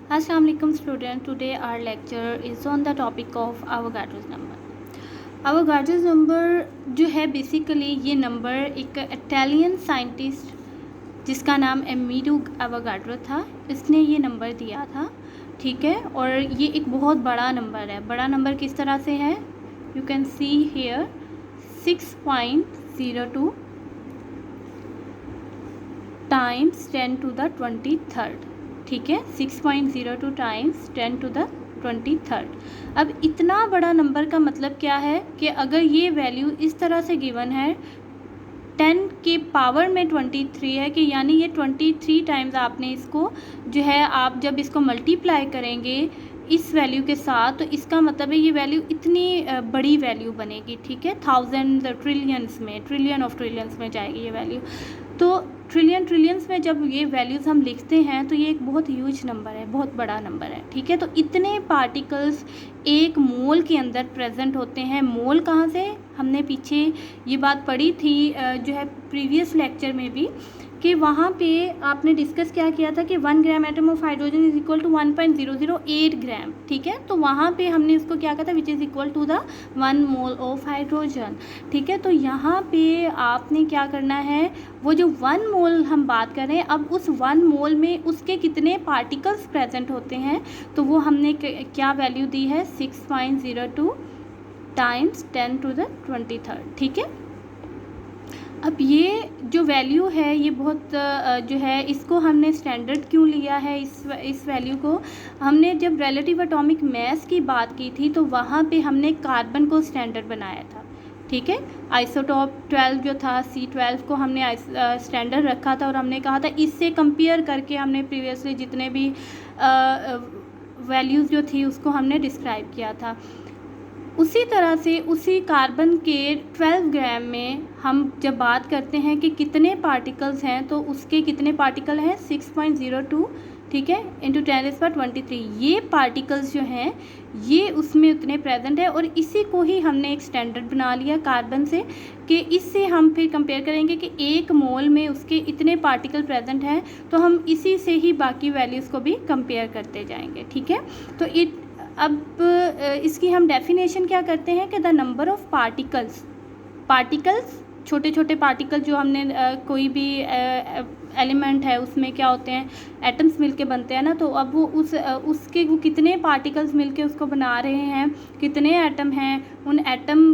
Assalamualaikum student. Today our lecture is on the topic of Avogadro's number. Avogadro's number जो है basically ये number एक Italian scientist जिसका नाम एमिलो एवोगाड्रो था, इसने ये नंबर दिया था। ठीक है, और ये एक बहुत बड़ा नंबर है। बड़ा नंबर किस तरह से है, you can see here 6.02 times 10 to the 23rd। ठीक है, 6.02 टाइम्स 10 to the 23rd। अब इतना बड़ा नंबर का मतलब क्या है कि अगर ये वैल्यू इस तरह से गिवन है 10 के पावर में 23 है कि यानी ये 23 टाइम्स आपने इसको जो है आप जब इसको मल्टीप्लाई करेंगे इस वैल्यू के साथ, तो इसका मतलब है ये वैल्यू इतनी बड़ी वैल्यू बनेगी। ठीक है, थाउजेंड ट्रिलियंस में, ट्रिलियन ऑफ ट्रिलियंस में जाएगी ये वैल्यू। तो ट्रिलियंस में जब ये वैल्यूज़ हम लिखते हैं तो ये एक बहुत ह्यूज नंबर है, बहुत बड़ा नंबर है। ठीक है, तो इतने पार्टिकल्स एक मोल के अंदर प्रेजेंट होते हैं। मोल कहाँ से, हमने पीछे ये बात पढ़ी थी जो है प्रीवियस लेक्चर में भी, कि वहाँ पे आपने डिस्कस क्या किया था कि 1 gram atom of hydrogen is equal to 1.008 gram. ठीक है, तो वहाँ पे हमने इसको क्या कहा था, which is equal to the 1 mole of hydrogen. ठीक है, तो यहाँ पे आपने क्या करना है, वो जो 1 मोल हम बात कर रहे हैं, अब उस 1 मोल में उसके कितने पार्टिकल्स प्रेजेंट होते हैं, तो वो हमने क्या वैल्यू दी है, 6.02 टाइम्स 10 to the 23rd। ठीक है, अब ये जो वैल्यू है ये बहुत जो है, इसको हमने स्टैंडर्ड क्यों लिया है, इस वैल्यू को हमने जब रिलेटिव एटॉमिक मास की बात की थी तो वहाँ पे हमने कार्बन को स्टैंडर्ड बनाया था। ठीक है, आइसोटॉप 12 जो था C12 को हमने स्टैंडर्ड रखा था और हमने कहा था इससे कंपेयर करके हमने प्रीवियसली जितने भी वैल्यूज़ जो थी उसको हमने डिस्क्राइब किया था। उसी तरह से उसी कार्बन के 12 ग्राम में हम जब बात करते हैं कि कितने पार्टिकल्स हैं, तो उसके कितने पार्टिकल हैं, 6.02। ठीक है, इंटू 10⁻23। ये पार्टिकल्स जो हैं ये उसमें उतने प्रेजेंट है और इसी को ही हमने एक स्टैंडर्ड बना लिया कार्बन से, कि इससे हम फिर कंपेयर करेंगे कि एक मोल में उसके इतने पार्टिकल प्रेजेंट हैं, तो हम इसी से ही बाकी वैल्यूज़ को भी कंपेयर करते जाएंगे। ठीक है, तो अब इसकी हम डेफिनेशन क्या करते हैं कि द नंबर ऑफ पार्टिकल्स छोटे छोटे पार्टिकल जो हमने कोई भी एलिमेंट है उसमें क्या होते हैं, एटम्स मिलके बनते हैं ना, तो अब वो उसके वो कितने पार्टिकल्स मिलके उसको बना रहे हैं, कितने एटम हैं, उन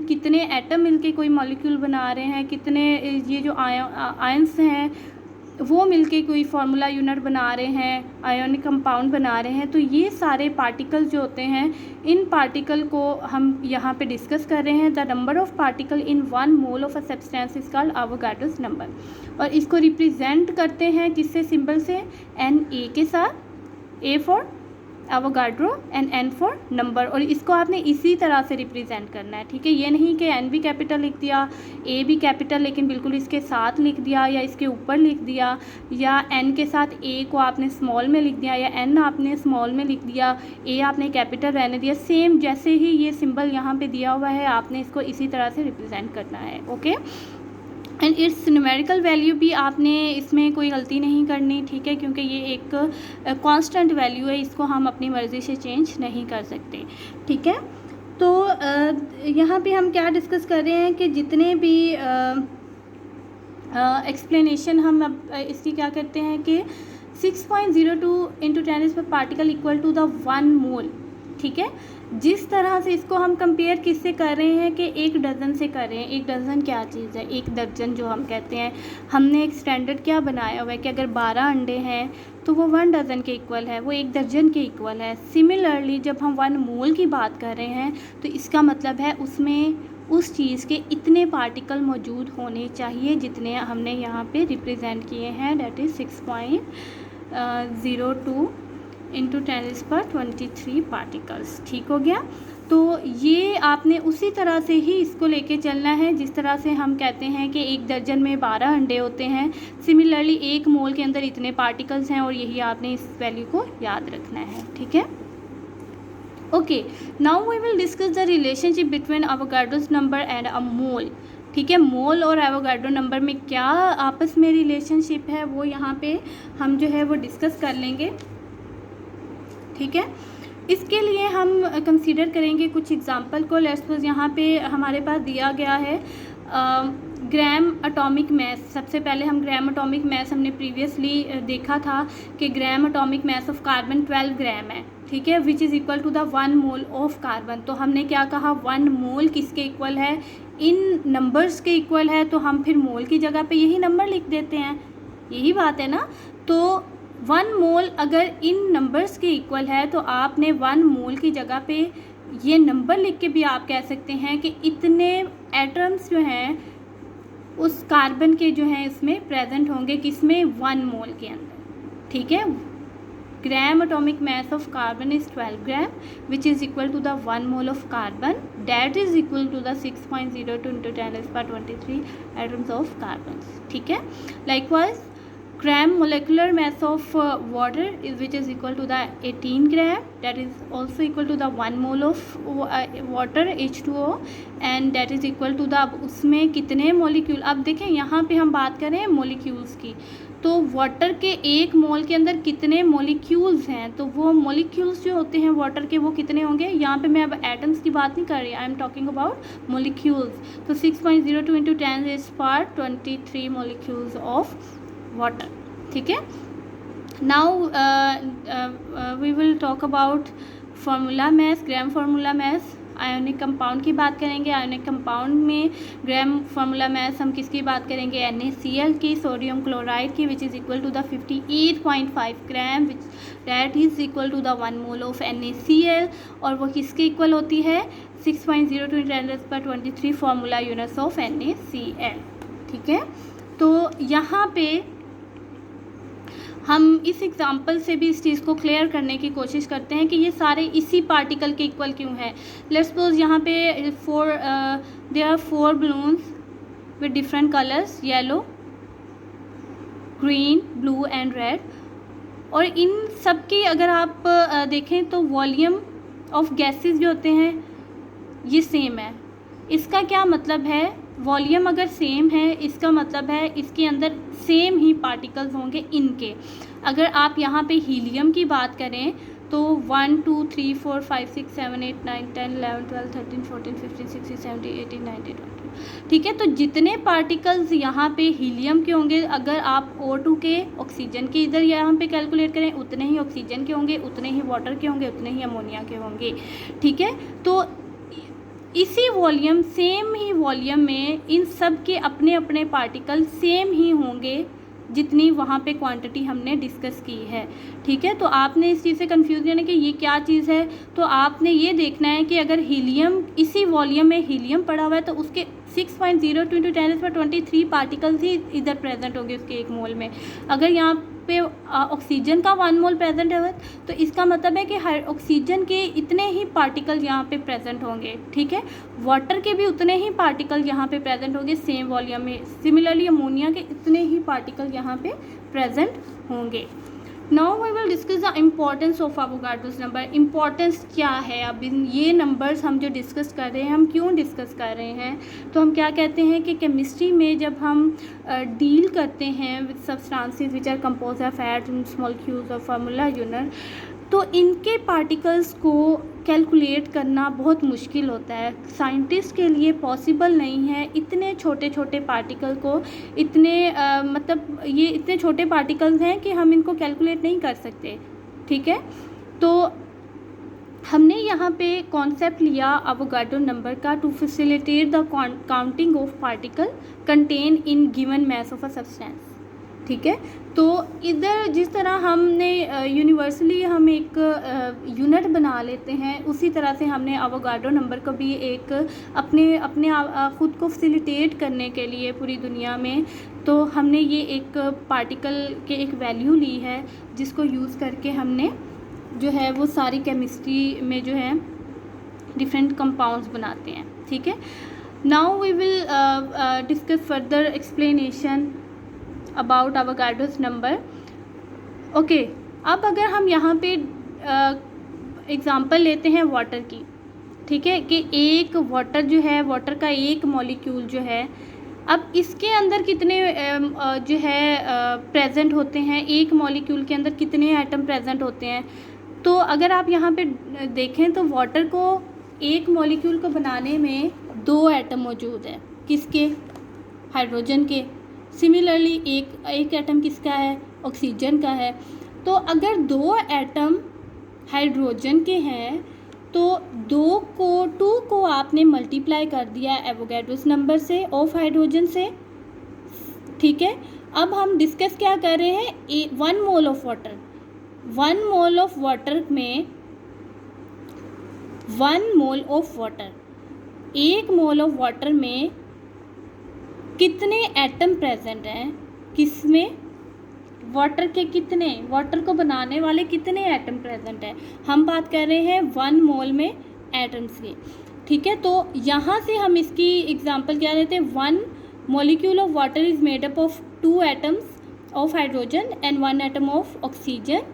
कितने एटम मिलके कोई मॉलिक्यूल बना रहे हैं, कितने ये जो आयंस हैं वो मिलके कोई फार्मूला यूनिट बना रहे हैं, आयोनिक कंपाउंड बना रहे हैं। तो ये सारे पार्टिकल्स जो होते हैं, इन पार्टिकल को हम यहाँ पे डिस्कस कर रहे हैं। The number of particle in 1 mole of a substance is called Avogadro's number, और इसको रिप्रेजेंट करते हैं किससे, सिंबल से, Na के साथ, A for Avogadro and N for number, और इसको आपने इसी तरह से रिप्रेजेंट करना है। ठीक है, ये नहीं कि N भी कैपिटल लिख दिया, A भी कैपिटल लेकिन बिल्कुल इसके साथ लिख दिया या इसके ऊपर लिख दिया, या N के साथ A को आपने स्मॉल में लिख दिया या N आपने स्मॉल में लिख दिया, A आपने कैपिटल रहने दिया। सेम जैसे ही ये सिंबल यहाँ पे दिया हुआ है आपने इसको इसी तरह से रिप्रेजेंट करना है। Okay, and it's numerical value भी आपने इसमें कोई गलती नहीं करनी। ठीक है, क्योंकि ये एक कांस्टेंट वैल्यू है, इसको हम अपनी मर्ज़ी से चेंज नहीं कर सकते। ठीक है, तो यहाँ पे हम क्या डिस्कस कर रहे हैं कि जितने भी एक्सप्लेनेशन हम अब इसकी क्या करते हैं कि 6.02 इंटू 10 पर पार्टिकल इक्वल टू द 1 मोल। ठीक है, जिस तरह से इसको हम कंपेयर किससे कर रहे हैं कि 1 डज़न से कर रहे हैं। 1 डज़न क्या चीज़ है, 1 दर्जन जो हम कहते हैं, हमने एक स्टैंडर्ड क्या बनाया हुआ है कि अगर 12 अंडे हैं तो वो 1 डज़न के इक्वल है, वो 1 दर्जन के इक्वल है। सिमिलरली जब हम 1 मोल की बात कर रहे हैं तो इसका मतलब है उसमें उस चीज़ के इतने पार्टिकल मौजूद होने चाहिए जितने हमने यहाँ पे रिप्रेजेंट किए हैं, डेट इज़ 6.02 इंटू 10⁻23 पार्टिकल्स। ठीक हो गया, तो ये आपने उसी तरह से ही इसको लेके चलना है जिस तरह से हम कहते हैं कि 1 दर्जन में 12 अंडे होते हैं। सिमिलरली 1 मोल के अंदर इतने पार्टिकल्स हैं और यही आपने इस वैल्यू को याद रखना है। ठीक है, okay, now we will discuss the relationship between Avogadro's number and a mole. ठीक है, मोल और एवोगाड्रो नंबर में क्या आपस में रिलेशनशिप है वो यहाँ पे हम जो है वो डिस्कस कर लेंगे। ठीक है। इसके लिए हम कंसीडर करेंगे कुछ एग्जांपल को। लेट्स सपोज यहाँ पे हमारे पास दिया गया है ग्राम एटॉमिक मास। सबसे पहले हम ग्राम एटॉमिक मास हमने प्रीवियसली देखा था कि gram atomic mass of carbon 12 gram है, ठीक है, which is equal to the 1 mole of carbon. तो हमने क्या कहा, 1 मोल किसके इक्वल है, इन नंबर्स के इक्वल है, तो हम फिर मोल की जगह पे यही नंबर लिख देते हैं, यही बात है ना। तो 1 मोल अगर इन नंबर्स के इक्वल है तो आपने 1 मोल की जगह पे ये नंबर लिख के भी आप कह सकते हैं कि इतने एटम्स जो हैं उस कार्बन के जो हैं इसमें प्रेजेंट होंगे, किसमें, 1 मोल के अंदर, ठीक है। Gram atomic mass of carbon is 12 gram which is equal to the 1 mole of carbon, that is equal to the 6.02 into 10⁻23 atoms of carbon, ठीक है। Likewise gram molecular mass of water is which is equal to the 18 gram, that is also equal to the 1 mole of water H2O and that is equal to the, अब उसमें कितने molecule, अब देखें यहाँ पे हम बात करें मोलिक्यूल्स की, तो वाटर के 1 मोल के अंदर कितने मोलिक्यूल्स हैं, तो वो मोलिक्यूल्स जो होते हैं वाटर के वो कितने होंगे, यहाँ पे मैं अब एटम्स की बात नहीं कर रही, I am talking about molecules. तो 6.02 इंटू 10⁻23 मोलिक्यूल्स ऑफ वाटर, ठीक है। Now we will talk about formula mass, gram formula mass. Ionic compound की बात करेंगे। आयोनिक कंपाउंड में ग्राम फार्मूला मास हम किसकी बात करेंगे, NaCl की, सोडियम क्लोराइड की, which is equal to the 58.5 gram, which that is equal to the 1 mole of NaCl, और वो किसके इक्वल होती है, 6.02 × 10⁻23 फार्मूला यूनिट्स ऑफ NaCl, ठीक है। तो यहाँ पे हम इस एग्जांपल से भी इस चीज़ को क्लियर करने की कोशिश करते हैं कि ये सारे इसी पार्टिकल के इक्वल क्यों है। लेट्स सपोज यहाँ पे there are 4 balloons with different colours, yellow, green, blue and red, और इन सब की अगर आप देखें तो वॉल्यूम ऑफ गैसेस जो होते हैं ये सेम है। इसका क्या मतलब है, वॉल्यूम अगर सेम है इसका मतलब है इसके अंदर सेम ही पार्टिकल्स होंगे इनके। अगर आप यहाँ पे हीलियम की बात करें तो 1 2 3 4 5 6 7 8 9 10 11 12 13 14 15 16 17 18 19 20, ठीक है। तो जितने पार्टिकल्स यहाँ पे हीलियम के होंगे, अगर आप O2 के, ऑक्सीजन के इधर यहाँ पे कैलकुलेट करें, उतने ही ऑक्सीजन के होंगे, उतने ही वाटर के होंगे, उतने ही अमोनिया के होंगे, ठीक है। तो इसी वॉल्यूम, सेम ही वॉल्यूम में इन सब के अपने अपने पार्टिकल सेम ही होंगे जितनी वहाँ पे क्वांटिटी हमने डिस्कस की है, ठीक है। तो आपने इस चीज़ से कंफ्यूज नहीं है कि ये क्या चीज़ है, तो आपने ये देखना है कि अगर हीलियम, इसी वॉल्यूम में हीलियम पड़ा हुआ है तो उसके 6.02 × 10⁻23 पार्टिकल्स ही इधर प्रेजेंट होंगे उसके 1 मोल में। अगर यहाँ पे ऑक्सीजन का 1 मोल प्रेजेंट है तो इसका मतलब है कि हर ऑक्सीजन के इतने ही पार्टिकल यहाँ पे प्रेजेंट होंगे, ठीक है। वाटर के भी उतने ही पार्टिकल यहाँ पे प्रेजेंट होंगे सेम वॉल्यूम में। सिमिलरली अमोनिया के इतने ही पार्टिकल यहाँ पे प्रेजेंट होंगे। Now we will discuss the importance of Avogadro's number. Importance क्या है, अब ये नंबर्स हम जो डिस्कस कर रहे हैं, हम क्यों डिस्कस कर रहे हैं, तो हम क्या कहते हैं कि केमिस्ट्री में जब हम डील करते हैं with substances which are compose of atoms, molecules और फार्मूला यूनिट, तो इनके पार्टिकल्स को कैलकुलेट करना बहुत मुश्किल होता है। साइंटिस्ट के लिए पॉसिबल नहीं है इतने छोटे छोटे पार्टिकल को, इतने मतलब ये इतने छोटे पार्टिकल्स हैं कि हम इनको कैलकुलेट नहीं कर सकते, ठीक है। तो हमने यहाँ पे कॉन्सेप्ट लिया एवोगाड्रो नंबर का to facilitate the counting of particle contain in given mass of a substance, ठीक है। तो इधर जिस तरह हमने यूनिवर्सली हम एक यूनिट बना लेते हैं, उसी तरह से हमने एवोगाड्रो नंबर को भी एक अपने ख़ुद को फैसिलिटेट करने के लिए पूरी दुनिया में, तो हमने ये एक पार्टिकल के एक वैल्यू ली है जिसको यूज़ करके हमने जो है वो सारी केमिस्ट्री में जो है डिफरेंट कंपाउंड्स बनाते हैं, ठीक है। Now we will discuss further explanation about Avogadro's number. Okay, अब अगर हम यहाँ पे एग्ज़ाम्पल लेते हैं वाटर की, ठीक है, कि एक वाटर जो है, वाटर का एक मॉलिक्यूल जो है, अब इसके अंदर कितने जो है प्रेजेंट होते हैं, एक मॉलिक्यूल के अंदर कितने एटम प्रेजेंट होते हैं। तो अगर आप यहाँ पे देखें तो वाटर को, एक मॉलिक्यूल को बनाने में 2 एटम मौजूद है, किसके? हाइड्रोजन के। सिमिलरली एक एटम किसका है? ऑक्सीजन का है। तो अगर 2 एटम हाइड्रोजन के हैं तो 2 को आपने मल्टीप्लाई कर दिया एवोगैड्रोस नंबर से ऑफ हाइड्रोजन से, ठीक है। अब हम डिस्कस क्या कर रहे हैं? 1 mole of water, 1 mole of water में 1 mole of water, 1 mole of water में कितने एटम प्रेजेंट हैं? किसमें? वाटर के कितने, वाटर को बनाने वाले कितने एटम प्रेजेंट हैं? हम बात कर रहे हैं 1 मोल में एटम्स की, ठीक है। तो यहाँ से हम इसकी एग्जांपल क्या लेते हैं? 1 molecule of water is made up of 2 atoms of hydrogen and 1 atom of oxygen।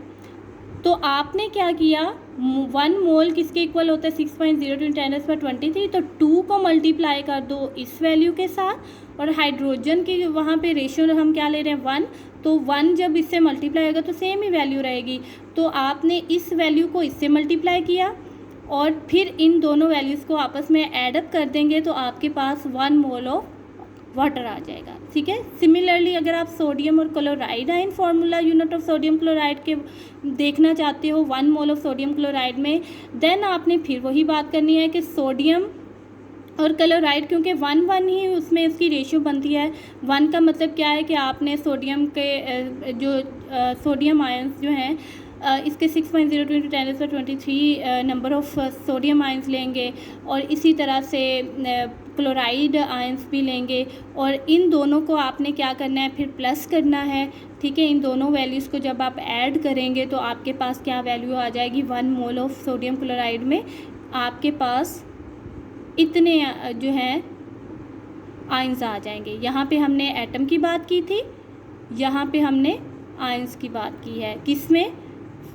तो आपने क्या किया? 1 मोल किसके इक्वल होता है? 6.02 × 10⁻23। तो 2 को मल्टीप्लाई कर दो इस वैल्यू के साथ, और हाइड्रोजन की वहाँ पे रेशियो हम क्या ले रहे हैं? 1। तो 1 जब इससे मल्टीप्लाई होगा तो सेम ही वैल्यू रहेगी। तो आपने इस वैल्यू को इससे मल्टीप्लाई किया और फिर इन दोनों वैल्यूज़ को आपस में एडअप कर देंगे तो आपके पास 1 मोल ऑफ वाटर आ जाएगा, ठीक है। सिमिलरली अगर आप सोडियम और chloride ion formula unit of sodium chloride के देखना चाहते हो 1 मोल ऑफ सोडियम क्लोराइड में, देन आपने फिर वही बात करनी है कि सोडियम और क्लोराइड, क्योंकि 1:1 ही उसमें उसकी रेशियो बनती है। 1 का मतलब क्या है कि आपने सोडियम के जो सोडियम आयंस जो हैं इसके 6.02 × 10⁻23 नंबर ऑफ सोडियम आयंस लेंगे, और इसी तरह से क्लोराइड आयंस भी लेंगे, और इन दोनों को आपने क्या करना है? फिर प्लस करना है, ठीक है। इन दोनों वैल्यूज़ को जब आप ऐड करेंगे तो आपके पास क्या वैल्यू आ जाएगी? 1 मोल ऑफ सोडियम क्लोराइड में आपके पास इतने जो हैं आयंस आ जाएंगे। यहाँ पे हमने एटम की बात की थी, यहाँ पे हमने आयंस की बात की है, किसमें?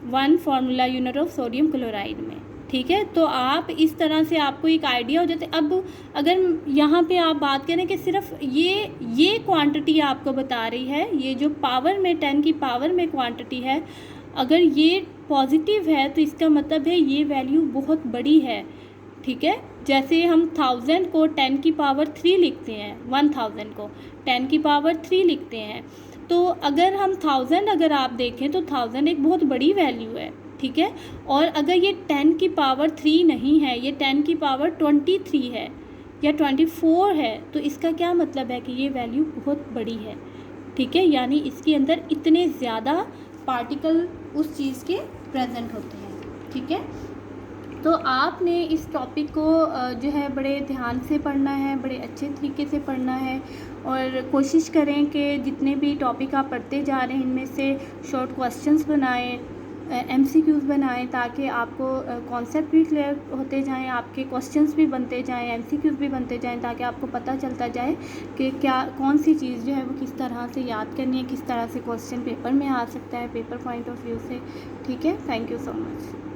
1 formula unit of sodium chloride में, ठीक है। तो आप इस तरह से आपको एक आइडिया हो जाता है। अब अगर यहाँ पे आप बात करें कि सिर्फ ये क्वांटिटी आपको बता रही है, ये जो पावर में 10 की पावर में क्वांटिटी है, अगर ये पॉजिटिव है तो इसका मतलब है ये वैल्यू बहुत बड़ी है, ठीक है। जैसे हम 1000 को 10 की पावर 3 लिखते हैं, 1000 को 10 की पावर 3 लिखते हैं, तो अगर हम 1000 अगर आप देखें तो 1000 एक बहुत बड़ी वैल्यू है, ठीक है। और अगर ये 10 की पावर 3 नहीं है, ये 10 की पावर 23 है या 24 है, तो इसका क्या मतलब है? कि ये वैल्यू बहुत बड़ी है, ठीक है। यानी इसके अंदर इतने ज़्यादा पार्टिकल उस चीज़ के प्रेजेंट होते हैं, ठीक है। तो आपने इस टॉपिक को जो है बड़े ध्यान से पढ़ना है, बड़े अच्छे तरीके से पढ़ना है, और कोशिश करें कि जितने भी टॉपिक आप पढ़ते जा रहे हैं इनमें से शॉर्ट क्वेश्चंस बनाएं, MCQs बनाएं, ताकि आपको कॉन्सेप्ट भी क्लियर होते जाएं, आपके क्वेश्चंस भी बनते जाएं, MCQs भी बनते जाएं, ताकि आपको पता चलता जाए कि क्या कौन सी चीज़ जो है वो किस तरह से याद करनी है, किस तरह से क्वेश्चन पेपर में आ सकता है, पेपर पॉइंट ऑफ व्यू से, ठीक है। Thank you so much.